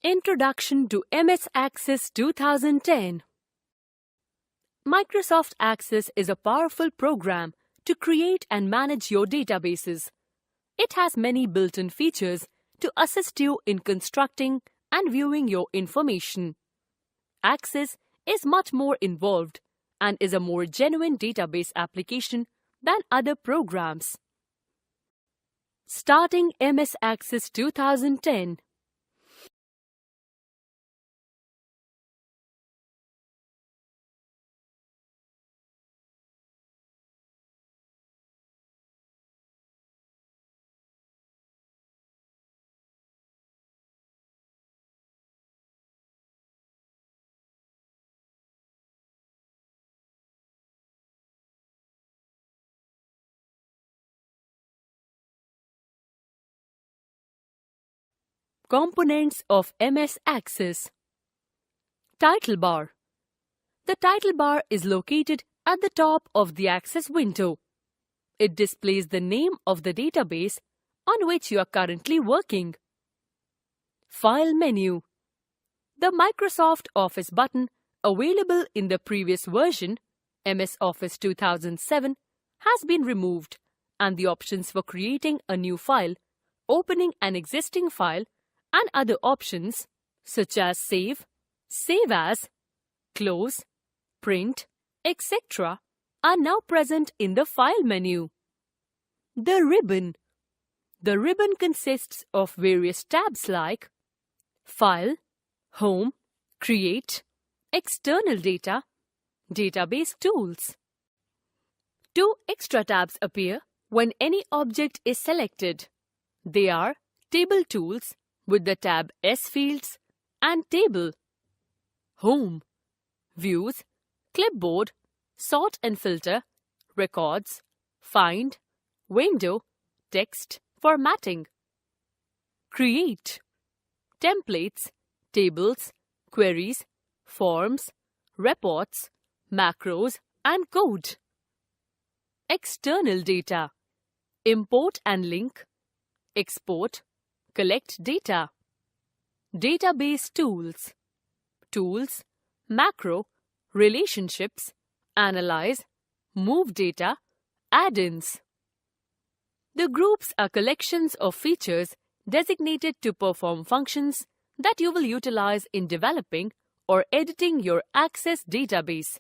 Introduction to MS Access 2010. Microsoft Access is a powerful program to create and manage your databases. It has many built-in features to assist you in constructing and viewing your information. Access is much more involved and is a more genuine database application than other programs. Starting MS Access 2010. Components of MS Access. Title bar. The title bar is located at the top of the Access window. It displays the name of the database on which you are currently working. File menu. The Microsoft Office button, available in the previous version, MS Office 2007, has been removed, and the options for creating a new file, opening an existing file, and other options such as save, save as, close, print, etc. are now present in the File menu. The ribbon. The ribbon consists of various tabs like File, Home, Create, External Data, Database Tools. Two extra tabs appear when any object is selected. They are Table Tools with the tab S Fields and Table, Home, Views, Clipboard, Sort and Filter, Records, Find, Window, Text, Formatting. Create, Templates, Tables, Queries, Forms, Reports, Macros and Code. External Data. Import and link, export, collect data. Database Tools. Tools, Macro, Relationships, Analyze, Move data, Add-ins. The groups are collections of features designated to perform functions that you will utilize in developing or editing your Access database.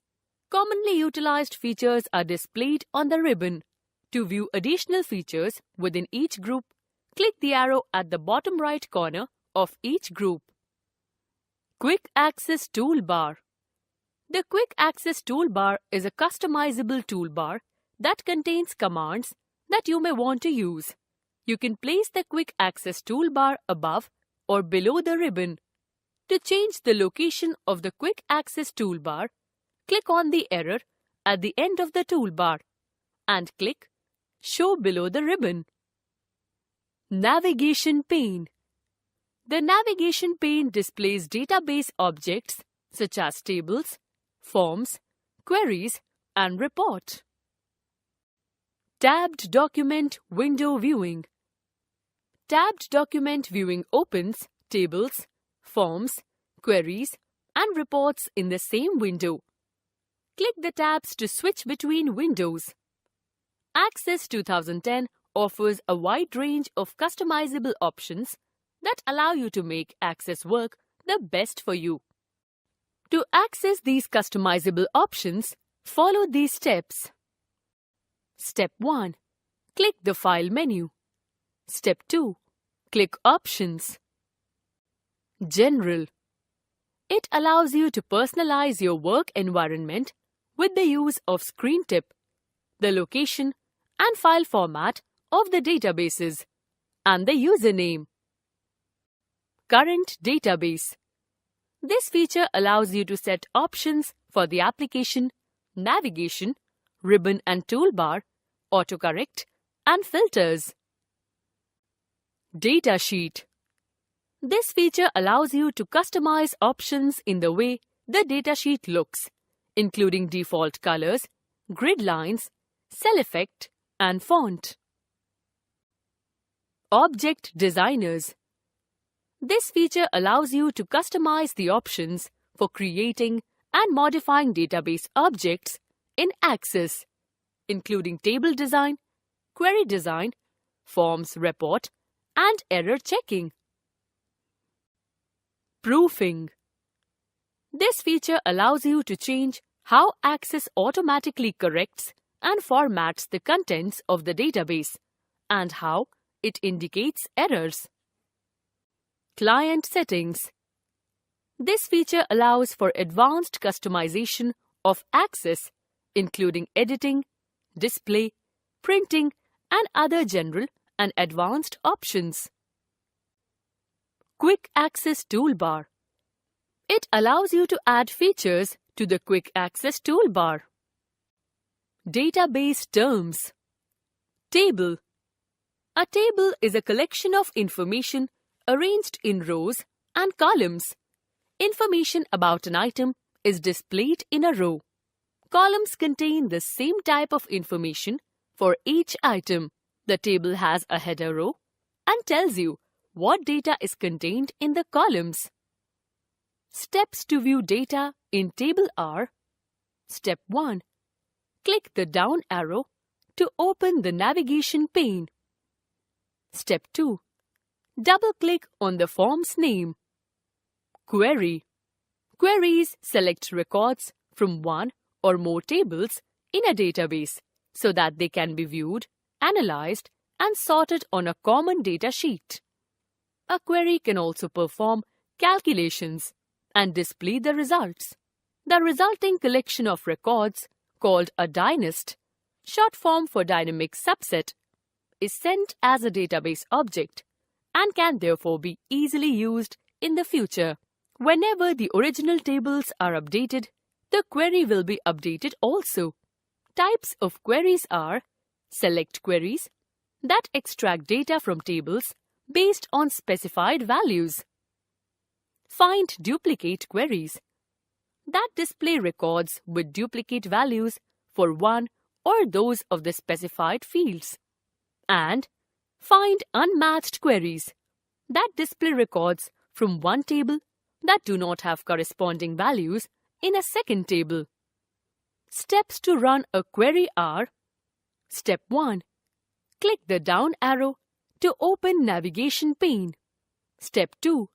Commonly utilized features are displayed on the ribbon. To view additional features within each group, click the arrow at the bottom right corner of each group. Quick Access Toolbar. The Quick Access Toolbar is a customizable toolbar that contains commands that you may want to use. You can place the Quick Access Toolbar above or below the ribbon. To change the location of the Quick Access Toolbar, click on the arrow at the end of the toolbar and click Show below the ribbon. Navigation pane. The navigation pane displays database objects such as tables, forms, queries, and report. Tabbed document window viewing. Tabbed document viewing opens tables, forms, queries, and reports in the same window. Click the tabs to switch between windows. Access 2010 offers a wide range of customizable options that allow you to make Access work the best for you. To access these customizable options, follow these steps. Step 1. Click the File menu. Step 2. Click Options. General. It allows you to personalize your work environment with the use of screen tip, the location and file format of the databases, and the username. Current database. This feature allows you to set options for the application, navigation, ribbon and toolbar, autocorrect, and filters. Datasheet. This feature allows you to customize options in the way the datasheet looks, including default colors, grid lines, cell effect, and font. Object designers. This feature allows you to customize the options for creating and modifying database objects in Access, including table design, query design, forms report, and error checking. Proofing. This feature allows you to change how Access automatically corrects and formats the contents of the database and how it indicates errors. Client settings. This feature allows for advanced customization of Access, including editing, display, printing, and other general and advanced options. Quick Access Toolbar. It allows you to add features to the Quick Access toolbar. Database terms. Table. A table is a collection of information arranged in rows and columns. Information about an item is displayed in a row. Columns contain the same type of information for each item. The table has a header row and tells you what data is contained in the columns. Steps to view data in table are: Step 1. Click the down arrow to open the navigation pane. Step 2. Double-click on the form's name. Query. Queries select records from one or more tables in a database so that they can be viewed, analyzed, and sorted on a common data sheet. A query can also perform calculations and display the results. The resulting collection of records, called a dynast, short form for dynamic subset, is sent as a database object and can therefore be easily used in the future. Whenever the original tables are updated, the query will be updated also. Types of queries are: select queries that extract data from tables based on specified values. Find duplicate queries that display records with duplicate values for one or those of the specified fields. And find unmatched queries that display records from one table that do not have corresponding values in a second table. Steps to run a query are: Step 1. Click the down arrow to open navigation pane. Step 2.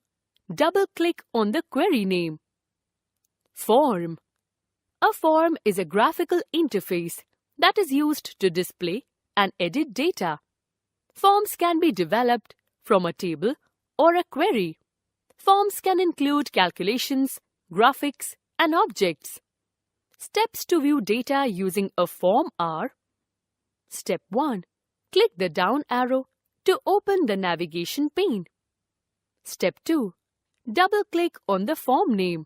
Double-click on the query name. Form. A form is a graphical interface that is used to display and edit data. Forms can be developed from a table or a query. Forms can include calculations, graphics, and objects. Steps to view data using a form are: Step 1. Click the down arrow to open the navigation pane. Step 2. Double-click on the form name.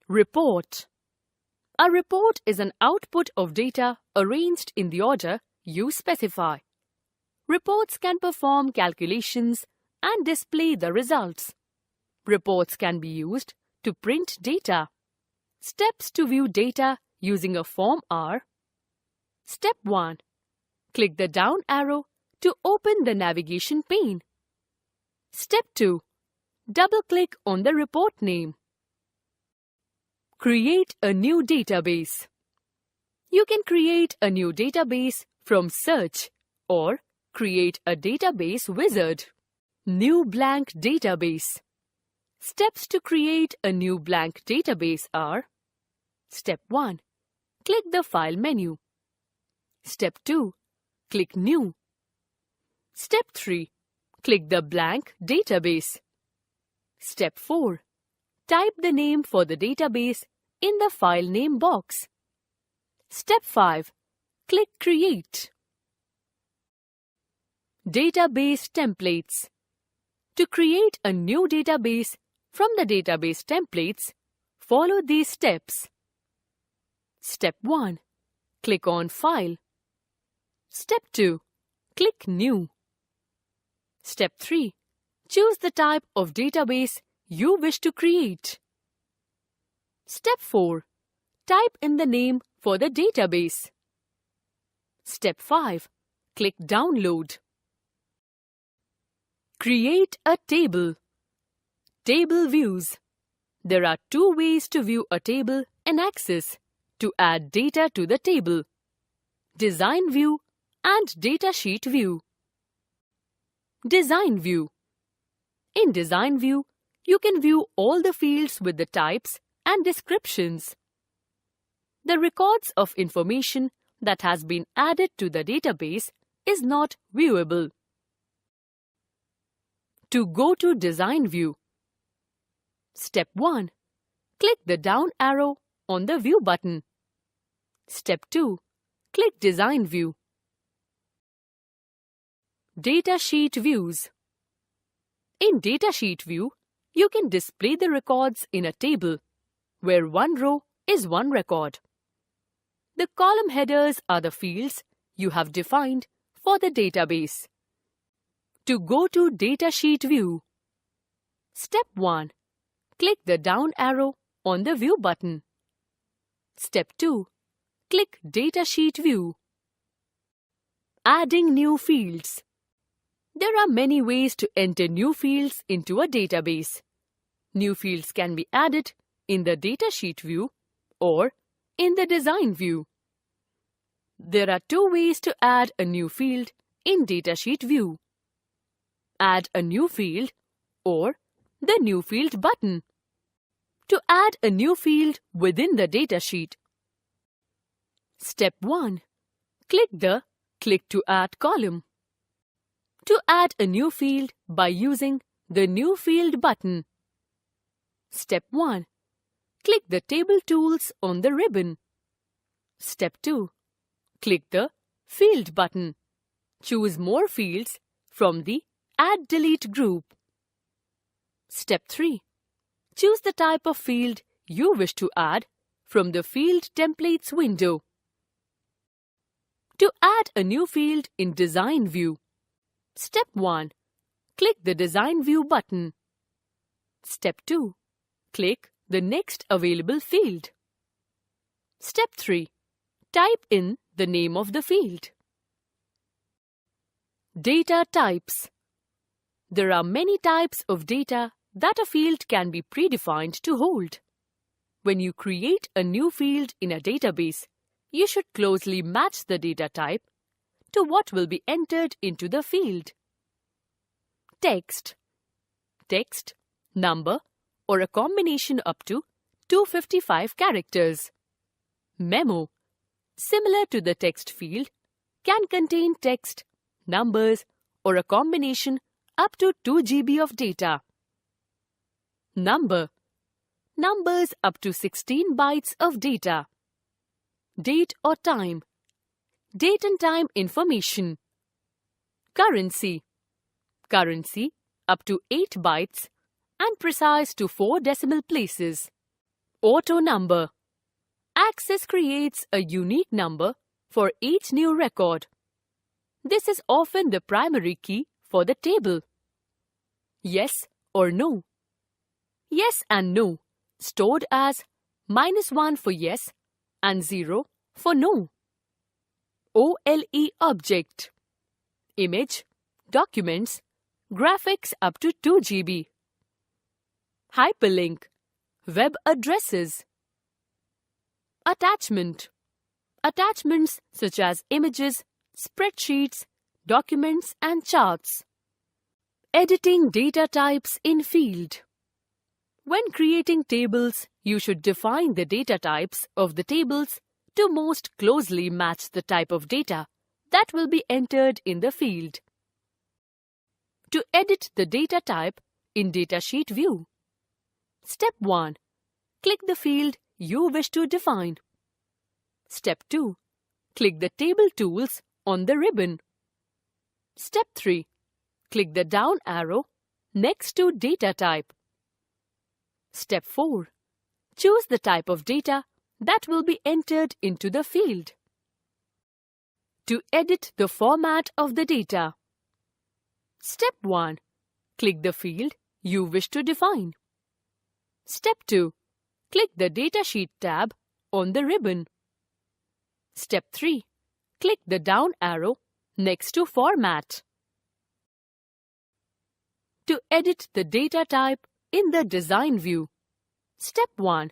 Report. A report is an output of data arranged in the order you specify. Reports can perform calculations and display the results. Reports can be used to print data. Steps to view data using a form are: Step 1. Click the down arrow to open the navigation pane. Step 2. Double-click on the report name. Create a new database. You can create a new database from search or create a database wizard. New blank database. Steps to create a new blank database are: Step 1. Click the File menu. Step 2. Click New. Step 3. Click the blank database. Step 4. Type the name for the database in the file name box. Step 5. Click Create. Database templates. To create a new database from the database templates, follow these steps. Step 1. Click on File. Step 2. Click New. Step 3. Choose the type of database you wish to create. Step 4. Type in the name for the database. Step 5. Click Download. Create a table. Table views. There are two ways to view a table in Access to add data to the table: Design View and Datasheet View. Design View. In Design View, you can view all the fields with the types and descriptions. The records of information that has been added to the database is not viewable. To go to Design View, Step 1. Click the down arrow on the View button. Step 2. Click Design View. Datasheet Views. In Datasheet View, you can display the records in a table, where one row is one record. The column headers are the fields you have defined for the database. To go to Datasheet View, Step 1. Click the down arrow on the View button. Step 2. Click Datasheet View. Adding new fields. There are many ways to enter new fields into a database. New fields can be added in the Datasheet View or in the Design View. There are two ways to add a new field in Datasheet View: Add a new field or the New Field button. To add a new field within the datasheet, Step 1. Click the Click to Add column. To add a new field by using the New Field button, Step 1. Click the Table Tools on the ribbon. Step 2. Click the Field button. Choose More Fields from the Add Delete group. Step 3. Choose the type of field you wish to add from the Field Templates window. To add a new field in Design View, Step 1. Click the Design View button. Step 2. Click the next available field. Step 3. Type in the name of the field. Data types. There are many types of data that a field can be predefined to hold. When you create a new field in a database, you should closely match the data type to what will be entered into the field. Text. Text, number, or a combination up to 255 characters. Memo. Similar to the text field, can contain text, numbers, or a combination up to 2 GB of data. Number. Numbers up to 16 bytes of data. Date or time. Date and time information. Currency. Currency up to 8 bytes and precise to 4 decimal places. Auto number. Access creates a unique number for each new record. This is often the primary key for the table. Yes or no. Yes and no, stored as -1 for yes and 0 for no. OLE object. Image, documents, graphics up to 2 GB. Hyperlink, web addresses. Attachment. Attachments such as images, spreadsheets, documents and charts. Editing data types in field. When creating tables, you should define the data types of the tables to most closely match the type of data that will be entered in the field. To edit the data type in Datasheet View, Step 1. Click the field you wish to define. Step 2. Click the Table Tools on the ribbon. Step 3. Click the down arrow next to Data Type. Step 4. Choose the type of data that will be entered into the field. To edit the format of the data, Step 1. Click the field you wish to define. Step 2. Click the Datasheet tab on the ribbon. Step 3. Click the down arrow next to Format. To edit the data type in the Design view. Step 1.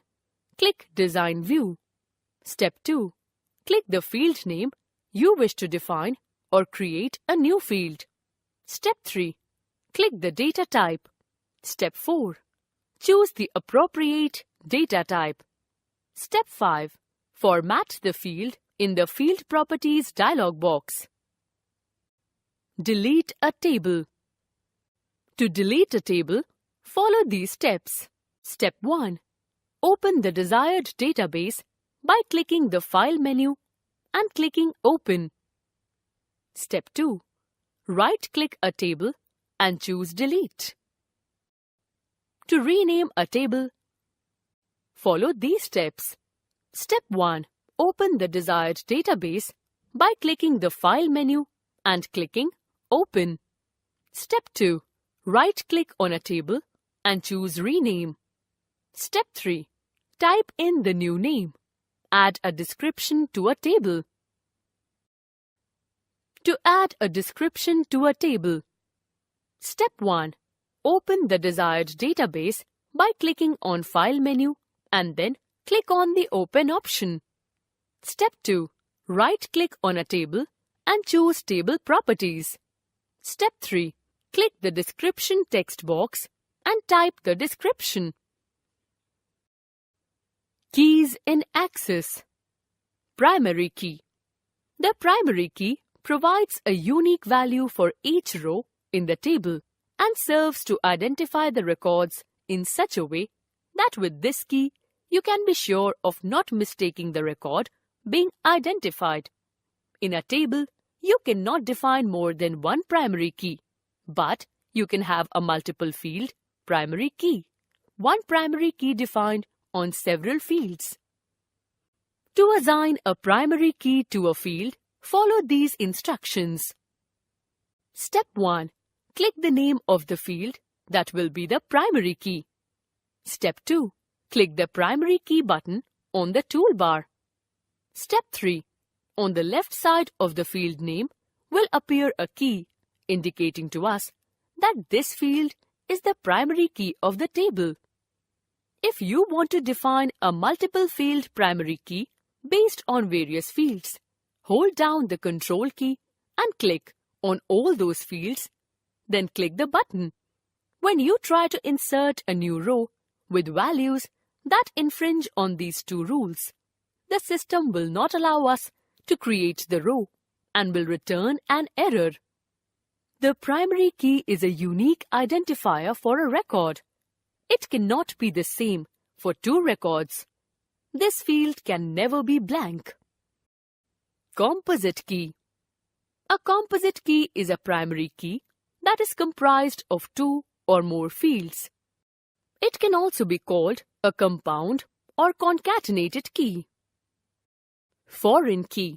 Click Design view. Step 2. Click the field name you wish to define or create a new field. Step 3. Click the data type. Step 4. Choose the appropriate data type. Step 5. Format the field in the Field Properties dialog box. Delete a table. To delete a table, follow these steps. Step 1. Open the desired database by clicking the File menu and clicking Open. Step 2. Right-click a table and choose Delete. To rename a table, follow these steps. Step 1. Open the desired database by clicking the File menu and clicking Open. Step 2. Right-click on a table and choose Rename. Step 3. Type in the new name. Add a description to a table. To add a description to a table. Step 1. Open the desired database by clicking on File menu and then click on the Open option. Step 2. Right-click on a table and choose Table Properties. Step 3. Click the Description text box and type the description. Keys in Access. Primary key. The primary key provides a unique value for each row in the table and serves to identify the records in such a way that with this key, you can be sure of not mistaking the record being identified. In a table, you cannot define more than one primary key, but you can have a multiple field primary key, one primary key defined on several fields. To assign a primary key to a field, follow these instructions. Step 1. Click the name of the field that will be the primary key. Step 2. Click the primary key button on the toolbar. Step 3. On the left side of the field name will appear a key indicating to us that this field is the primary key of the table. If you want to define a multiple field primary key based on various fields, hold down the Control key and click on all those fields, then click the button. When you try to insert a new row with values that infringe on these two rules, the system will not allow us to create the row and will return an error. The primary key is a unique identifier for a record. It cannot be the same for two records. This field can never be blank. Composite key. A composite key is a primary key that is comprised of two or more fields. It can also be called a compound or concatenated key. Foreign key.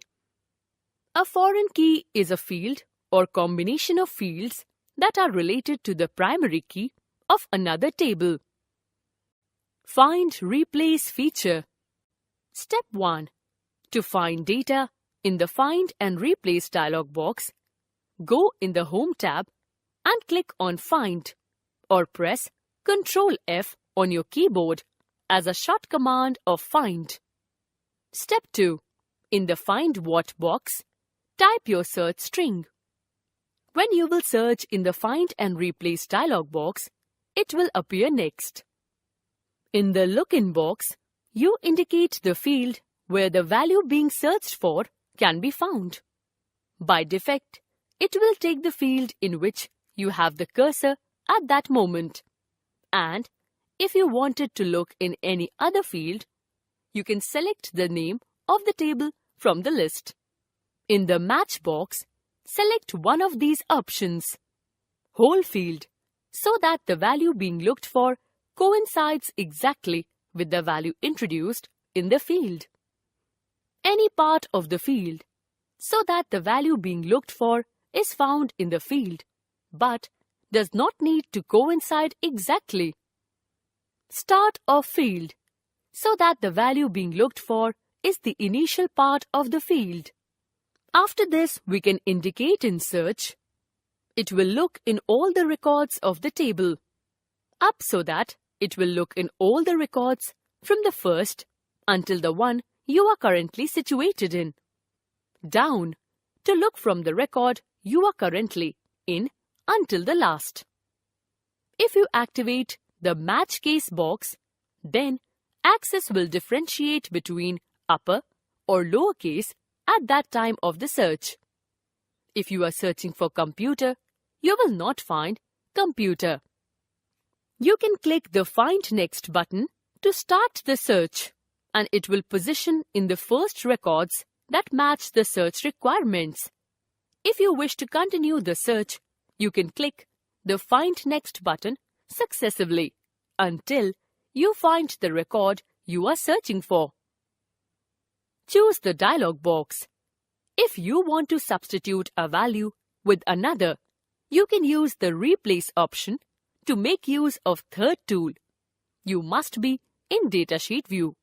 A foreign key is a field or combination of fields that are related to the primary key of another table. Find Replace feature. Step 1. To find data in the Find and Replace dialog box, go in the Home tab and click on Find or press Ctrl F on your keyboard as a short command of Find. Step 2. In the Find What box, type your search string. When you will search in the Find and Replace dialog box, it will appear next. In the Look-in box, you indicate the field where the value being searched for can be found. By default, it will take the field in which you have the cursor at that moment. And if you wanted to look in any other field, you can select the name of the table from the list. In the Match box, select one of these options, Whole field, so that the value being looked for coincides exactly with the value introduced in the field. Any part of the field, so that the value being looked for is found in the field, but does not need to coincide exactly. Start of field, so that the value being looked for is the initial part of the field. After this, we can indicate in search. It will look in all the records of the table. Up so that it will look in all the records from the first until the one you are currently situated in. Down to look from the record you are currently in until the last. If you activate the match case box, then Access will differentiate between upper or lower case at that time of the search. If you are searching for computer, you will not find computer. You can click the Find Next button to start the search, and it will position in the first records that match the search requirements. If you wish to continue the search, you can click the Find Next button successively until you find the record you are searching for. Choose the dialog box. If you want to substitute a value with another, you can use the Replace option to make use of third tool. You must be in Datasheet view.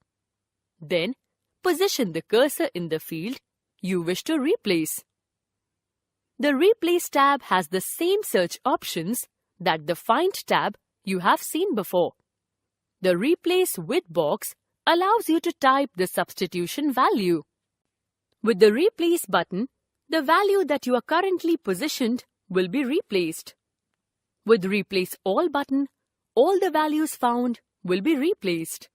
Then, position the cursor in the field you wish to replace. The Replace tab has the same search options that the Find tab you have seen before. The Replace with box allows you to type the substitution value. With the Replace button, the value that you are currently positioned will be replaced. With Replace All button, all the values found will be replaced.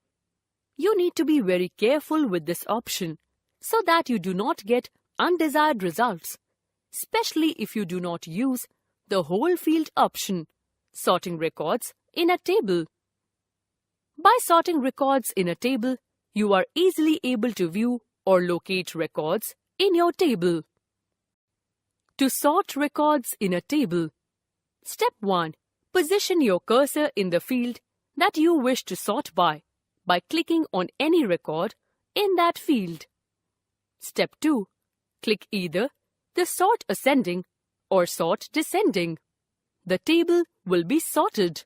You need to be very careful with this option so that you do not get undesired results, especially if you do not use the Whole Field option, sorting records in a table. By sorting records in a table, you are easily able to view or locate records in your table. To sort records in a table, Step 1. Position your cursor in the field that you wish to sort by clicking on any record in that field. Step 2. Click either the Sort Ascending or Sort Descending. The table will be sorted.